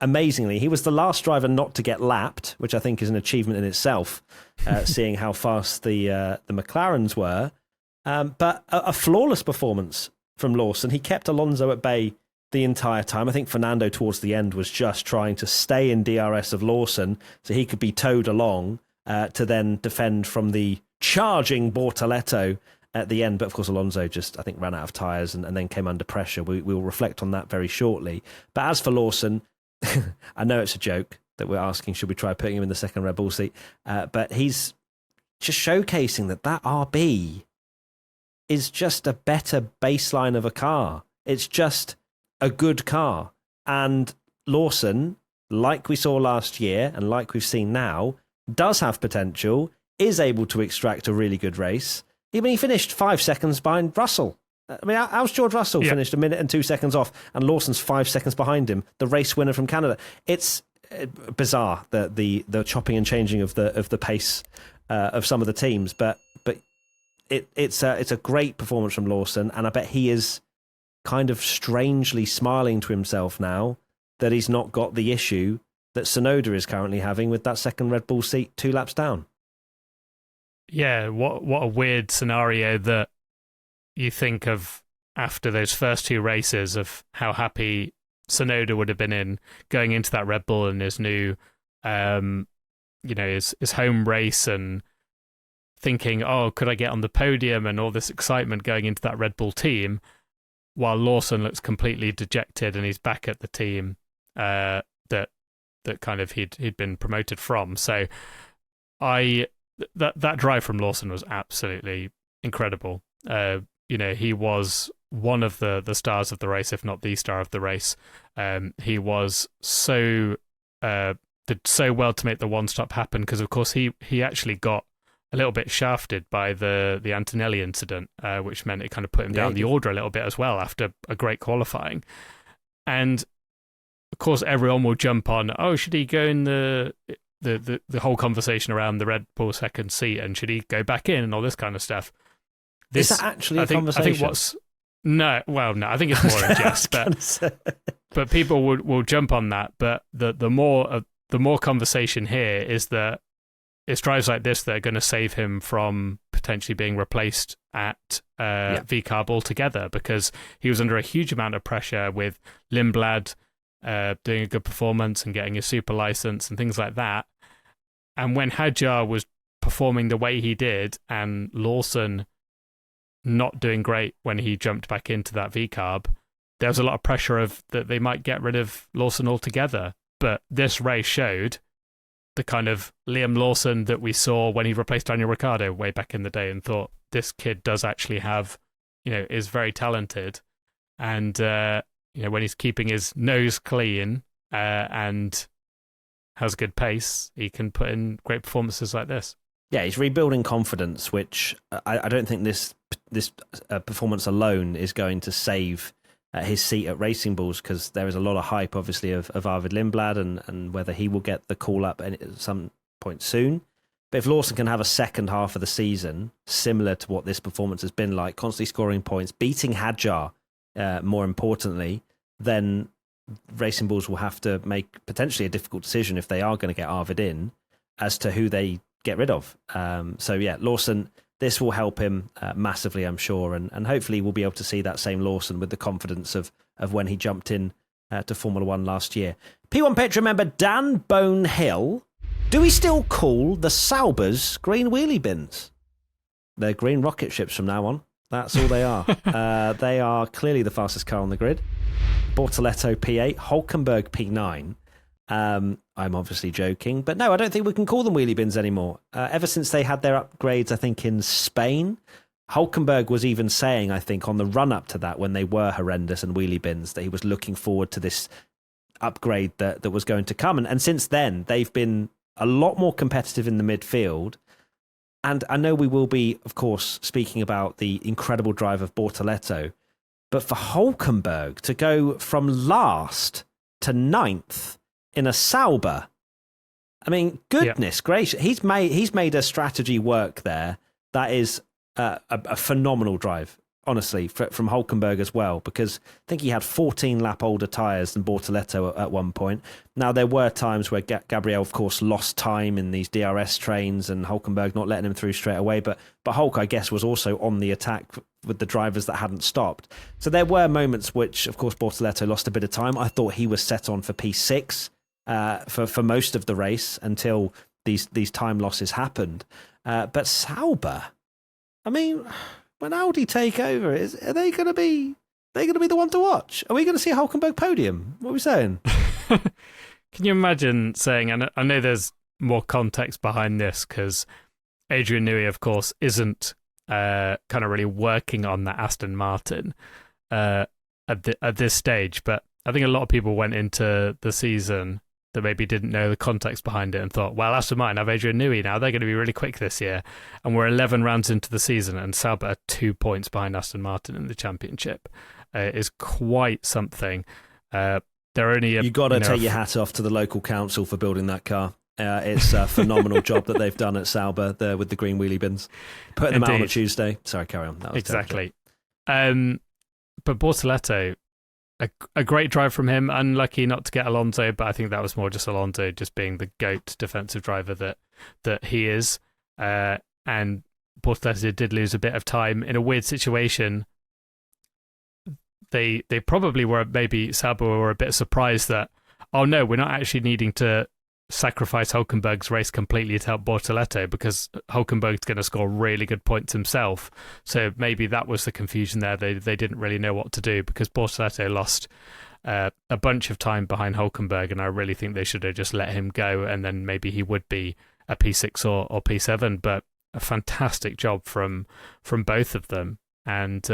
amazingly. He was the last driver not to get lapped, which I think is an achievement in itself, seeing how fast the McLarens were. But a flawless performance from Lawson. He kept Alonso at bay the entire time. I think Fernando towards the end was just trying to stay in DRS of Lawson so he could be towed along to then defend from the charging Bortoleto at the end. But of course, Alonso just, I think, ran out of tyres and then came under pressure. We will reflect on that very shortly. But as for Lawson, I know it's a joke that we're asking, should we try putting him in the second Red Bull seat? But he's just showcasing that RB is just a better baseline of a car. It's just a good car. And Lawson, like we saw last year and like we've seen now, does have potential, is able to extract a really good race. I mean, he finished 5 seconds behind Russell. I mean, how's George Russell finished 1 minute and 2 seconds off, and Lawson's 5 seconds behind him, the race winner from Canada? It's bizarre, the chopping and changing of the pace of some of the teams, but it's a great performance from Lawson, and I bet he is kind of strangely smiling to himself now that he's not got the issue that Tsunoda is currently having with that second Red Bull seat 2 laps down. Yeah, what a weird scenario that you think of after those first 2 races of how happy Tsunoda would have been in going into that Red Bull in his new, his home race, and thinking, oh, could I get on the podium, and all this excitement going into that Red Bull team, while Lawson looks completely dejected and he's back at the team that kind of he'd been promoted from. So that drive from Lawson was absolutely incredible. He was one of the stars of the race, if not the star of the race. He was did so well to make the one stop happen, because of course he actually got a little bit shafted by the Antonelli incident, which meant it kind of put him down the order a little bit as well after a great qualifying. And of course, everyone will jump on, oh, should he go in the whole conversation around the Red Bull second seat, and should he go back in and all this kind of stuff. Is that actually a conversation? I think no, I think it's more in jest, but people will jump on that. But the more conversation here is that it's drives like this that are going to save him from potentially being replaced at VCarb altogether, because he was under a huge amount of pressure with Lindblad doing a good performance and getting a super license and things like that. And when Hadjar was performing the way he did, and Lawson not doing great when he jumped back into that VCarb, there was a lot of pressure that they might get rid of Lawson altogether. But this race showed the kind of Liam Lawson that we saw when he replaced Daniel Ricciardo way back in the day, and thought, this kid does actually have, is very talented. And, when he's keeping his nose clean and has good pace, he can put in great performances like this. Yeah, he's rebuilding confidence, which I don't think this performance alone is going to save his seat at Racing Bulls, because there is a lot of hype, obviously, of Arvid Lindblad and whether he will get the call up at some point soon. But if Lawson can have a second half of the season similar to what this performance has been like, constantly scoring points, beating Hadjar, more importantly, then Racing Bulls will have to make potentially a difficult decision if they are going to get Arvid in as to who they get rid of. Lawson, this will help him massively, I'm sure, and hopefully we'll be able to see that same Lawson with the confidence of when he jumped in to Formula One last year. P1 Patreon member Dan Bone Hill, do we still call the Saubers green wheelie bins? They're green rocket ships from now on. That's all they are. They are clearly the fastest car on the grid. Bortoleto P8, Hulkenberg P9. I'm obviously joking, but no, I don't think we can call them wheelie bins anymore. Ever since they had their upgrades, I think in Spain, Hulkenberg was even saying, I think, on the run-up to that, when they were horrendous and wheelie bins, that he was looking forward to this upgrade that was going to come. And since then, they've been a lot more competitive in the midfield. And I know we will be, of course, speaking about the incredible drive of Bortoleto, but for Hulkenberg to go from last to 9th in a Sauber, I mean, goodness gracious, he's made a strategy work there that is a phenomenal drive, honestly, from Hulkenberg as well, because I think he had 14 lap older tyres than Bortoleto at one point. Now, there were times where Gabriel, of course, lost time in these DRS trains and Hulkenberg not letting him through straight away, but Hulk, I guess, was also on the attack with the drivers that hadn't stopped. So there were moments which, of course, Bortoleto lost a bit of time. I thought he was set on for P6 for most of the race until these time losses happened. But Sauber, I mean, when Audi take over, are they going to be the one to watch? Are we going to see a Hulkenberg podium? What are we saying? Can you imagine saying, and I know there's more context behind this because Adrian Newey, of course, isn't kind of really working on that Aston Martin at this stage, but I think a lot of people went into the season that maybe didn't know the context behind it and thought, well, Aston Martin have Adrian Newey now, they're going to be really quick this year, and we're 11 rounds into the season and Sauber are 2 points behind Aston Martin in the championship. Is quite something. They're only you got to take your hat off to the local council for building that car. It's a phenomenal job that they've done at Sauber there with the green wheelie bins, putting them out on a Tuesday. Sorry, carry on. That was exactly. But Bortoleto, a great drive from him. Unlucky not to get Alonso, but I think that was more just Alonso just being the GOAT defensive driver that he is. And Bortoleto did lose a bit of time in a weird situation. They probably were, maybe Sauber were a bit surprised that, oh no, we're not actually needing to sacrifice Hulkenberg's race completely to help Bortoleto because Hulkenberg's going to score really good points himself. So maybe that was the confusion there. They didn't really know what to do because Bortoleto lost a bunch of time behind Hulkenberg, and I really think they should have just let him go, and then maybe he would be a P6 or P7. But a fantastic job from both of them, and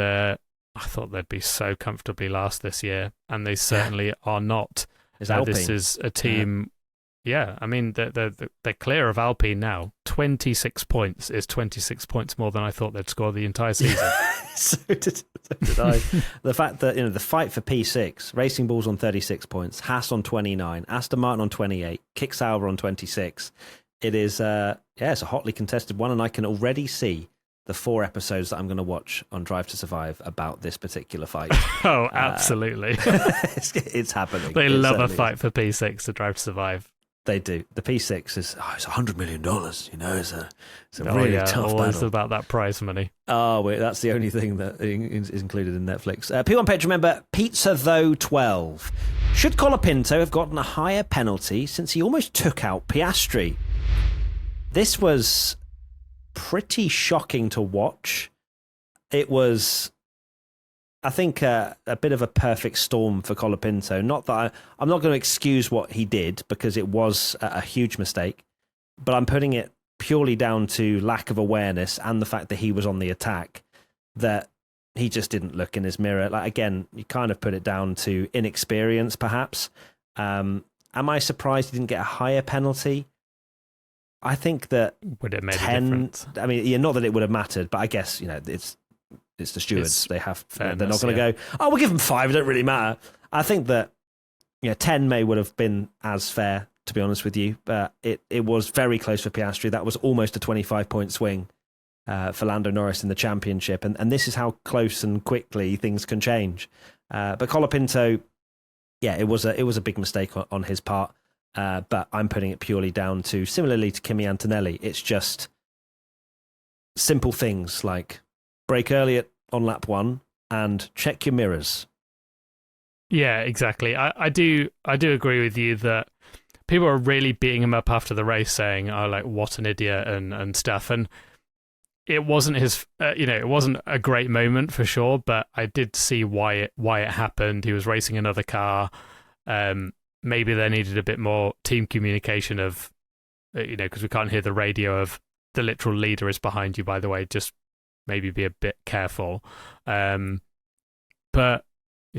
I thought they'd be so comfortably last this year, and they certainly are not. This is a team. Yeah, I mean they're clear of Alpine now. 26 points is 26 points more than I thought they'd score the entire season. so did I. The fact that the fight for P6, Racing Bull's on 36 points, Haas on 29, Aston Martin on 28, Kick Sauber on 26. It is it's a hotly contested one, and I can already see the 4 episodes that I'm going to watch on Drive to Survive about this particular fight. Oh, absolutely. It's happening. They love a fight for P6 to Drive to Survive. They do. The P6 is it's $100 million. It's a really tough always battle. About that prize money. Oh, wait, that's the only thing that is included in Netflix. P1 Patreon member Pizza Though 12. Should Colapinto have gotten a higher penalty since he almost took out Piastri? This was pretty shocking to watch. It was, I think, a bit of a perfect storm for Colapinto. Not that I'm not going to excuse what he did because it was a huge mistake, but I'm putting it purely down to lack of awareness and the fact that he was on the attack, that he just didn't look in his mirror. Like, again, you kind of put it down to inexperience, perhaps. Am I surprised he didn't get a higher penalty? I think that would it made 10, a difference? I mean, not that it would have mattered, but I guess it's the stewards. They have they're not going to go, oh, we'll give them 5. It don't really matter. I think that 10 may would have been as fair, to be honest with you, but it was very close for Piastri. That was almost a 25-point swing for Lando Norris in the championship, and this is how close and quickly things can change. But Colapinto, it was a big mistake on his part. But I'm putting it purely down to, similarly to Kimi Antonelli, it's just simple things like brake early on lap 1 and check your mirrors. Yeah, exactly. I do agree with you that people are really beating him up after the race, saying, "Oh, like what an idiot" and stuff. And it wasn't his, it wasn't a great moment for sure. But I did see why it happened. He was racing another car. Maybe they needed a bit more team communication of, because we can't hear the radio of the literal leader is behind you, by the way, just maybe be a bit careful. But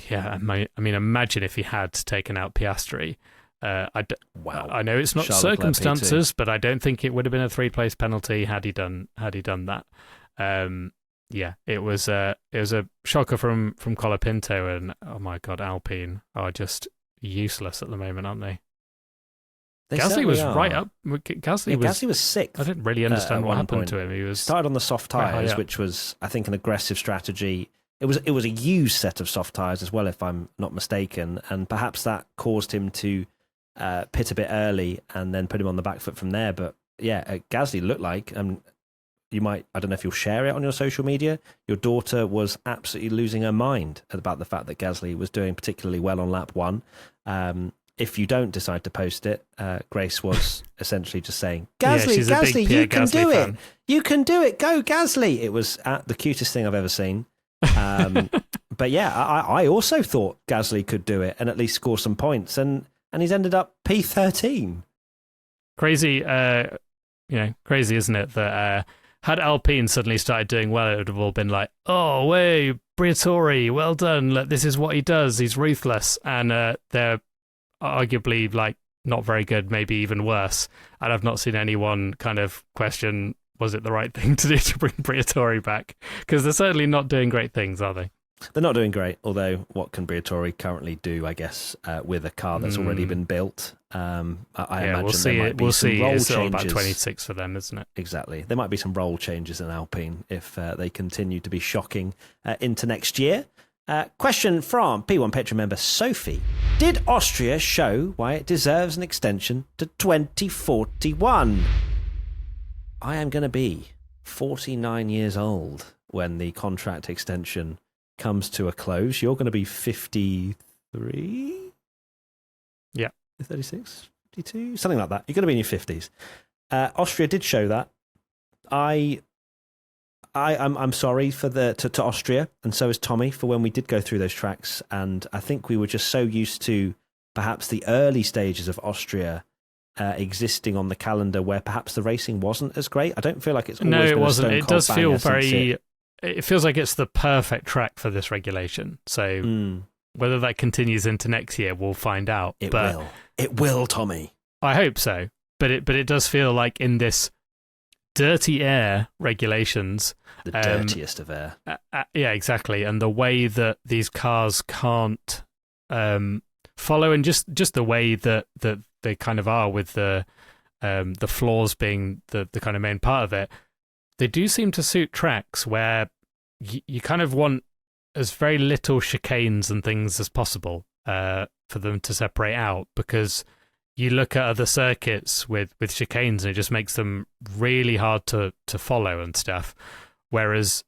yeah, I mean, imagine if he had taken out Piastri. Wow. I know it's not Charles circumstances, but I don't think it would have been a 3-place penalty had he done that. It was a shocker from Colapinto, and oh my God, Alpine are just useless at the moment, aren't they? Gasly was right up. Gasly was sixth. I didn't really understand what happened to him. He was started on the soft tyres, which was, I think, an aggressive strategy. It was a used set of soft tyres as well, if I'm not mistaken, and perhaps that caused him to pit a bit early and then put him on the back foot from there. But yeah, Gasly looked like you might, I don't know if you'll share it on your social media. Your daughter was absolutely losing her mind about the fact that Gasly was doing particularly well on lap 1. If you don't decide to post it, Grace was essentially just saying, Gasly, you can do it. You can do it. Go, Gasly. It was the cutest thing I've ever seen. But yeah, I also thought Gasly could do it and at least score some points. And he's ended up P13. Crazy, crazy, isn't it? That had Alpine suddenly started doing well, it would have all been like, oh, way, Briatore, well done. Like, this is what he does. He's ruthless. And they're arguably like not very good, maybe even worse. And I've not seen anyone kind of question, was it the right thing to do to bring Briatore back? Because they're certainly not doing great things, are they? They're not doing great, although what can Briatore currently do, I guess, with a car that's already been built? I imagine we'll see. There might be some role It's changes. about 26 for them, isn't it? Exactly. There might be some role changes in Alpine if they continue to be shocking into next year. Question from P1 Patreon member Sophie. Did Austria show why it deserves an extension to 2041? I am going to be 49 years old when the contract extension comes to a close. You're going to be 53? Yeah. 36? 52? Something like that. You're going to be in your 50s. Austria did show that. I'm sorry for to Austria, and so is Tommy, for when we did go through those tracks, and I think we were just so used to perhaps the early stages of Austria existing on the calendar where perhaps the racing wasn't as great. I don't feel like it's always no, it been wasn't. A It does feel very. It feels like it's the perfect track for this regulation. So whether that continues into next year, we'll find out. It will. It will, Tommy. I hope so. But it does feel like in this dirty air regulations, the dirtiest of air. Yeah, exactly. And the way that these cars can't follow, and just the way that they kind of are with the floors being the kind of main part of it, they do seem to suit tracks where you kind of want as very little chicanes and things as possible for them to separate out, because you look at other circuits with chicanes and it just makes them really hard to follow and stuff. Whereas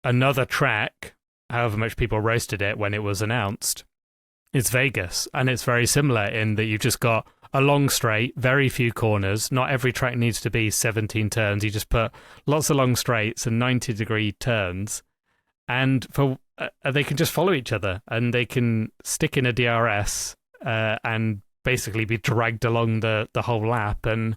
another track, however much people roasted it when it was announced, is Vegas. And it's very similar in that you've just got a long straight, very few corners. Not every track needs to be 17 turns. You just put lots of long straights and 90-degree turns. And they can just follow each other and they can stick in a DRS and basically be dragged along the whole lap. And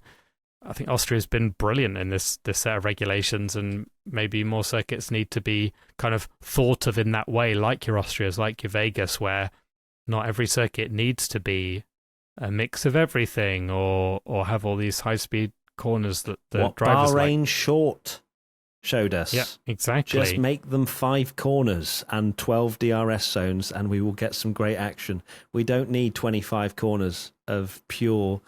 I think Austria's been brilliant in this set of regulations, and maybe more circuits need to be kind of thought of in that way, like your Austrias, like your Vegas, where not every circuit needs to be a mix of everything or have all these high-speed corners that the what drivers Bahrain like. Short showed us. Yeah, exactly. Just make them 5 corners and 12 DRS zones and we will get some great action. We don't need 25 corners of pure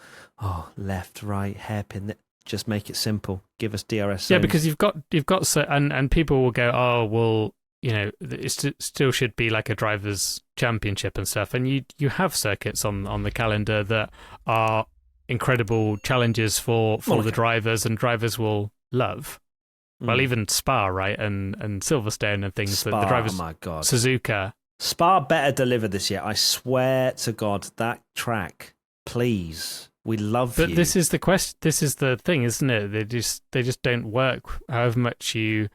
left, right, hairpin. Just make it simple. Give us DRS zones. Yeah, because you've got and people will go, oh, well, you know, it still should be like a drivers' championship and stuff. And you have circuits on the calendar that are incredible challenges for the drivers, and drivers will love. Well, even Spa, right, and Silverstone and things. Spa, that the drivers, oh my God. Suzuka. Spa better deliver this year. I swear to God, that track, please. We love you. But this is the question. This is the thing, isn't it? They just don't work. However much you'd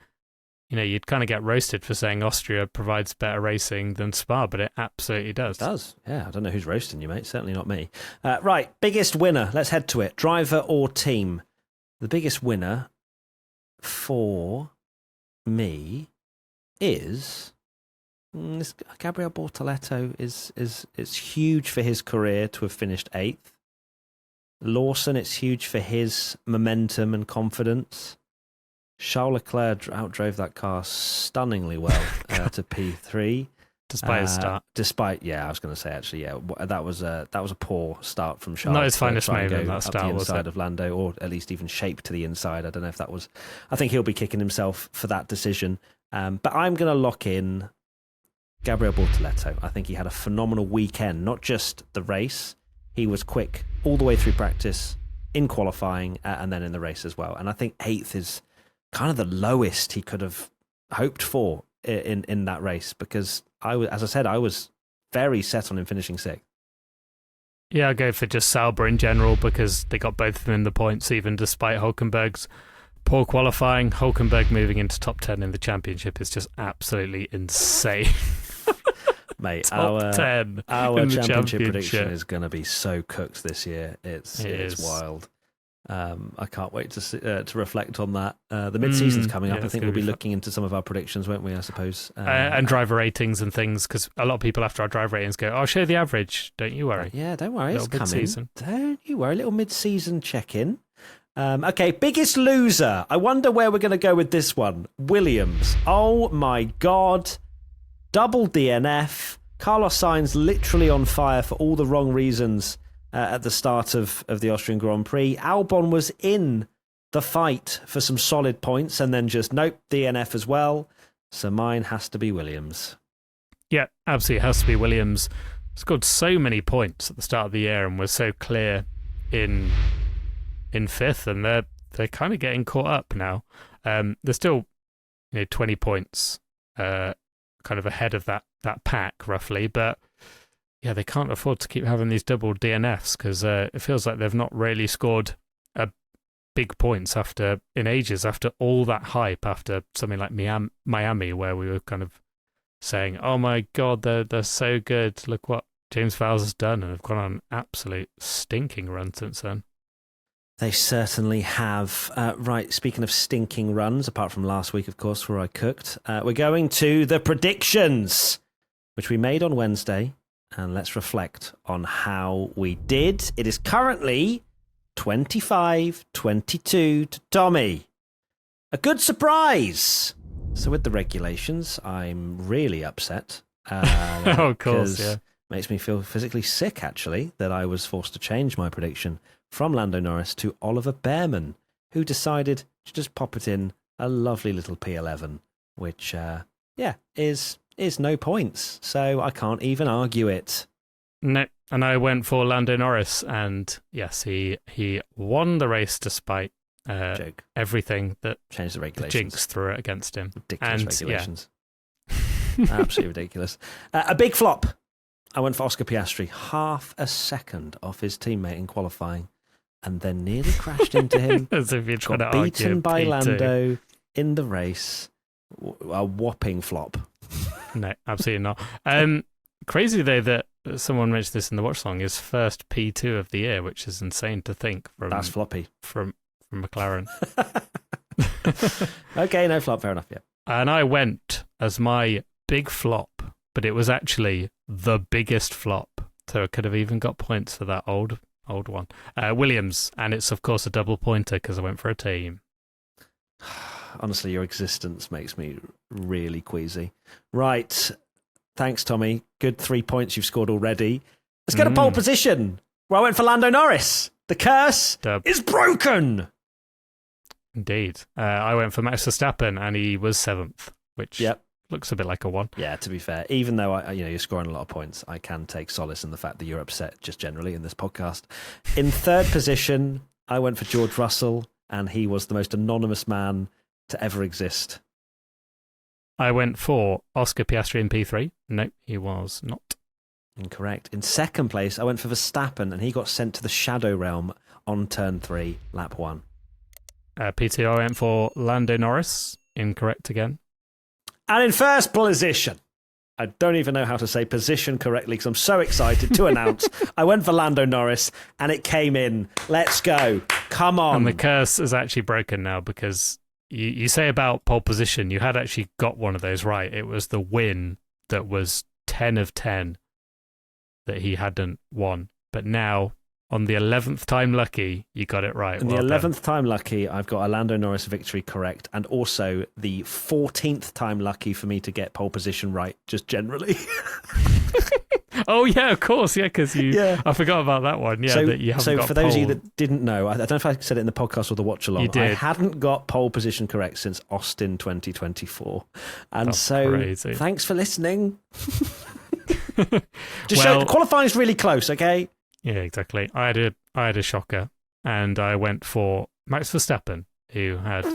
kind of get roasted for saying Austria provides better racing than Spa, but it absolutely does. It does. Yeah, I don't know who's roasting you, mate. Certainly not me. Right, biggest winner. Let's head to it. Driver or team? The biggest winner for me is Gabriel Bortoleto. It's huge for his career to have finished 8th. Lawson, it's huge for his momentum and confidence. Charles Leclerc outdrove that car stunningly well to P3. Despite his start. I was going to say actually, that was a poor start from Charles. Not his finest moment, that start, up the was inside it? Of Lando, or at least even shaped to the inside. I don't know if that was. I think he'll be kicking himself for that decision. But I'm going to lock in Gabriel Bortoleto. I think he had a phenomenal weekend, not just the race. He was quick all the way through practice, in qualifying, and then in the race as well. And I think 8th is kind of the lowest he could have hoped for in that race, because as I said, I was very set on him finishing sixth. Yeah, I go for just Sauber in general because they got both of them in the points, even despite Hulkenberg's poor qualifying. Hulkenberg moving into top 10 in the championship is just absolutely insane. Mate, top 10 our in the championship prediction is going to be so cooked this year. It's is. wild. I can't wait to reflect on that. The mid-season's coming up. I think we'll be looking into some of our predictions, won't we, I suppose? And driver ratings and things, because a lot of people after our driver ratings go, I'll show the average, don't you worry. Yeah, don't worry, it's coming. Mid-season. Don't you worry, a little mid-season check-in. Okay, biggest loser. I wonder where we're going to go with this one. Williams. Oh my God. Double DNF. Carlos Sainz literally on fire for all the wrong reasons at the start of the Austrian Grand Prix. Albon was in the fight for some solid points and then just, nope, DNF as well. So mine has to be Williams. Yeah, absolutely. It has to be Williams. Scored so many points at the start of the year and was so clear in fifth, and they're kind of getting caught up now. They're still 20 points kind of ahead of that pack, roughly, but yeah, they can't afford to keep having these double DNFs because it feels like they've not really scored big points in ages after all that hype after something like Miami, where we were kind of saying, oh my God, they're so good. Look what James Vowles has done, and have gone on an absolute stinking run since then. They certainly have. Right, speaking of stinking runs, apart from last week, of course, where I cooked, we're going to the predictions, which we made on Wednesday. And let's reflect on how we did. It is currently 25-22 to Tommy. A good surprise. So with the regulations, I'm really upset. Oh, of course, yeah. Makes me feel physically sick, actually, that I was forced to change my prediction from Lando Norris to Oliver Behrman, who decided to just pop it in a lovely little P11, which, is no points, so I can't even argue it. No, and I went for Lando Norris, and yes, he won the race despite everything that changed the regulations. The jinx threw it against him. Ridiculous regulations. Yeah. Absolutely ridiculous. A big flop. I went for Oscar Piastri, half a second off his teammate in qualifying, and then nearly crashed into him. As if you're trying got to beaten argue by P2. Lando in the race. A whopping flop. No, absolutely not. Crazy though that someone mentioned this in the watch song, his first P2 of the year, which is insane to think. That's floppy from McLaren. Okay, no flop, fair enough. Yeah. And I went as my big flop, but it was actually the biggest flop, so I could have even got points for that old one. Williams, and it's of course a double pointer because I went for a team. Honestly, your existence makes me really queasy. Right. Thanks, Tommy. Good 3 points you've scored already. Let's go to pole position, where I went for Lando Norris. The curse is broken. Indeed. I went for Max Verstappen, and he was 7th, which looks a bit like a 1. Yeah, to be fair, even though you're scoring a lot of points, I can take solace in the fact that you're upset just generally in this podcast. In 3rd position, I went for George Russell, and he was the most anonymous man to ever exist. I went for Oscar Piastri in P3. No, he was not. Incorrect. In 2nd place, I went for Verstappen, and he got sent to the Shadow Realm on turn 3, lap 1. P2, I went for Lando Norris. Incorrect again. And in 1st position, I don't even know how to say position correctly because I'm so excited to announce I went for Lando Norris, and it came in. Let's go. Come on. And the curse is actually broken now because you say about pole position, you had actually got one of those right. It was the win that was 10 of 10 that he hadn't won. But now, on the 11th time lucky, you got it right. And the 11th time lucky, I've got a Lando Norris victory correct, and also the 14th time lucky for me to get pole position right, just generally. Oh, yeah, of course. Yeah, because I forgot about that one. Yeah, so, that you haven't got for those of you that didn't know, I don't know if I said it in the podcast or the watch along. You did. I hadn't got pole position correct since Austin 2024. And That's so crazy. Thanks for listening. Just show qualifying's really close, okay? Yeah, exactly. I had a shocker, and I went for Max Verstappen, who had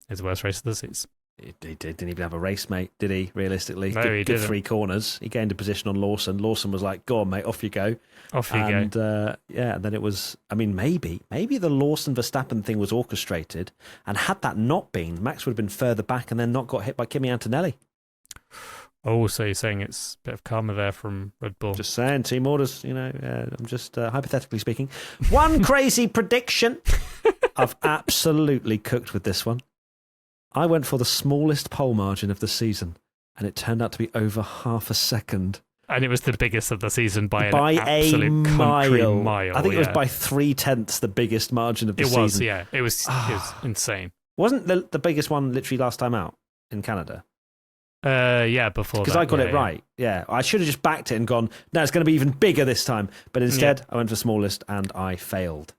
His worst race of the season. He didn't even have a race, mate, did he, realistically? No, good, he good didn't. 3 corners. He gained a position on Lawson. Lawson was like, go on, mate, off you go. Off you go. And then it was, I mean, maybe the Lawson-Verstappen thing was orchestrated, and had that not been, Max would have been further back and then not got hit by Kimi Antonelli. Oh, so you're saying it's a bit of karma there from Red Bull. Just saying, team orders, I'm just hypothetically speaking. One crazy prediction. I've absolutely cooked with this one. I went for the smallest pole margin of the season, and it turned out to be over half a second. And it was the biggest of the season by a absolute mile. I think it was by 0.3 the biggest margin of the season. It was, yeah. It was insane. Wasn't the biggest one literally last time out in Canada? Yeah, before that. Because I got it right. Yeah, I should have just backed it and gone, no, it's going to be even bigger this time. But instead, I went for smallest and I failed.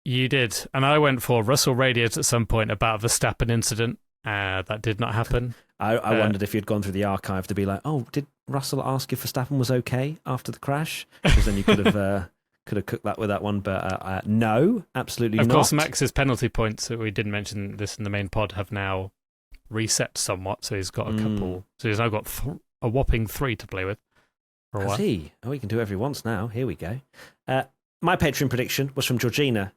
You did. And I went for Russell radioed at some point about the Verstappen incident. That did not happen. I wondered if you'd gone through the archive to be like, oh, did Russell ask if Verstappen was okay after the crash? Because then you could have cooked that with that one. But no, absolutely not. Of course, Max's penalty points, we didn't mention this in the main pod, have now reset somewhat. So he's got a couple. So he's now got a whopping 3 to play with. Has he? Oh, he can do whatever he wants now. Here we go. My Patreon prediction was from Georgina.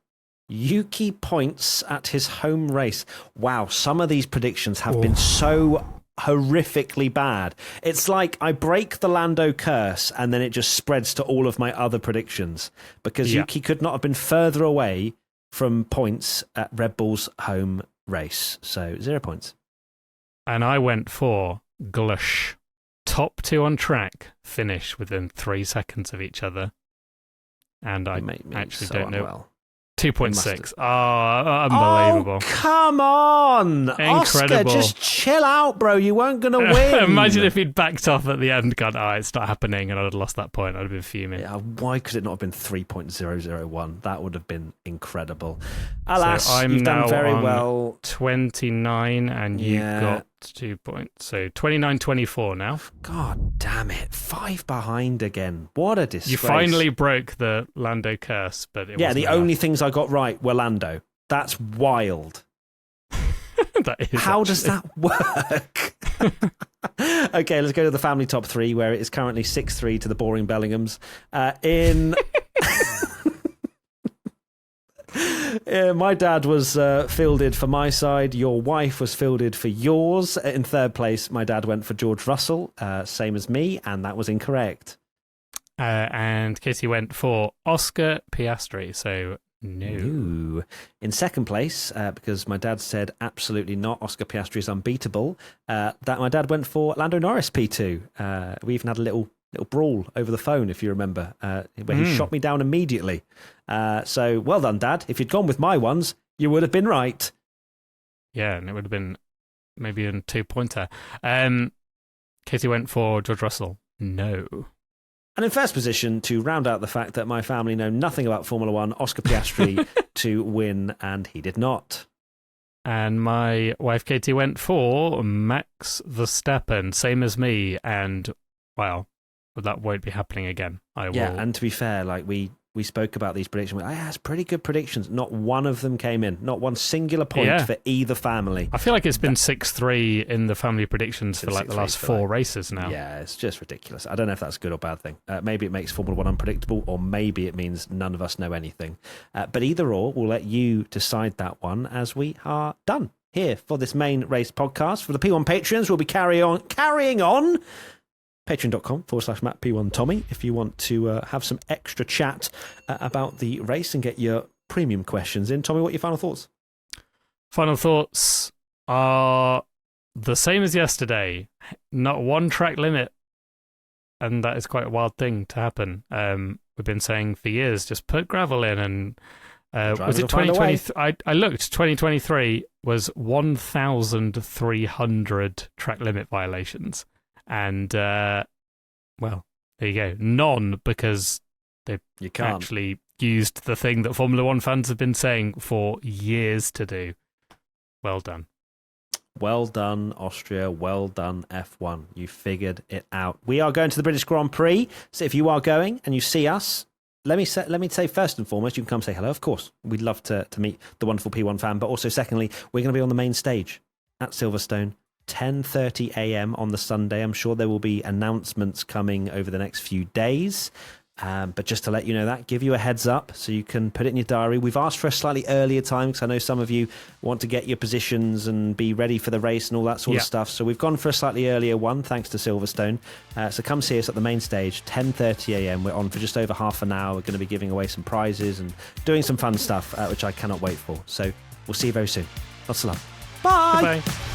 Yuki points at his home race. Wow, some of these predictions have been so horrifically bad. It's like I break the Lando curse and then it just spreads to all of my other predictions, because Yuki could not have been further away from points at Red Bull's home race. So 0 points. And I went for Glush. Top 2 on track, finish within 3 seconds of each other. And I actually don't know. Unwell. 2.6. Oh, unbelievable. Oh, come on. Incredible. Oscar, just chill out, bro. You weren't going to win. Imagine if he'd backed off at the end, gone, it's not happening, and I'd have lost that point. I'd have been fuming. Yeah, why could it not have been 3.001? That would have been incredible. Alas, so you've done very on well. 29, and you got 2 points. So 29-24 now. God damn it. 5 behind again. What a disgrace. You finally broke the Lando curse, but it wasn't the enough. only things I got right were Lando. That's wild. How does that work? Okay, let's go to the family top 3, where it is currently 6-3 to the boring Bellinghams. My dad was fielded for my side. Your wife was fielded for yours. In third place, my dad went for George Russell, same as me, and that was incorrect. And Katie went for Oscar Piastri, so no. In second place, because my dad said absolutely not, Oscar Piastri is unbeatable, that my dad went for Lando Norris P2. We even had a little brawl over the phone, if you remember, where he shot me down immediately. So well done, Dad. If you'd gone with my ones, you would have been right. Yeah, and it would have been maybe a 2-pointer. Katie went for George Russell. No. And in first position, to round out the fact that my family know nothing about Formula One, Oscar Piastri to win, and he did not. And my wife Katie went for Max Verstappen, same as me, and well, that won't be happening again. Yeah, and to be fair, like we spoke about these predictions. It's pretty good predictions. Not one of them came in. Not one singular point for either family. I feel like it's been 6-3 in the family predictions for like the last 4 races now. Yeah, it's just ridiculous. I don't know if that's a good or bad thing. Maybe it makes Formula One unpredictable, or maybe it means none of us know anything. But either or, we'll let you decide that one as we are done here for this main race podcast. For the P1 Patreons, we'll be carrying on. Patreon.com/Matt P1 Tommy if you want to have some extra chat about the race and get your premium questions in. Tommy, what are your final thoughts? Final thoughts are the same as yesterday. Not one track limit, and that is quite a wild thing to happen. We've been saying for years, just put gravel in, and was it 2020? I looked. 2023 was 1,300 track limit violations. And, well, there you go. None, because they actually used the thing that Formula One fans have been saying for years to do. Well done. Well done, Austria. Well done, F1. You figured it out. We are going to the British Grand Prix. So if you are going and you see us, let me say first and foremost, you can come say hello, of course. We'd love to meet the wonderful P1 fan. But also, secondly, we're going to be on the main stage at Silverstone, 10:30 a.m. on the Sunday. I'm sure there will be announcements coming over the next few days. But just to let you know that, give you a heads up so you can put it in your diary. We've asked for a slightly earlier time because I know some of you want to get your positions and be ready for the race and all that sort of stuff. So we've gone for a slightly earlier one, thanks to Silverstone. So come see us at the main stage, 10:30 a.m. We're on for just over half an hour. We're going to be giving away some prizes and doing some fun stuff, which I cannot wait for. So we'll see you very soon. Lots of love. Bye. Goodbye.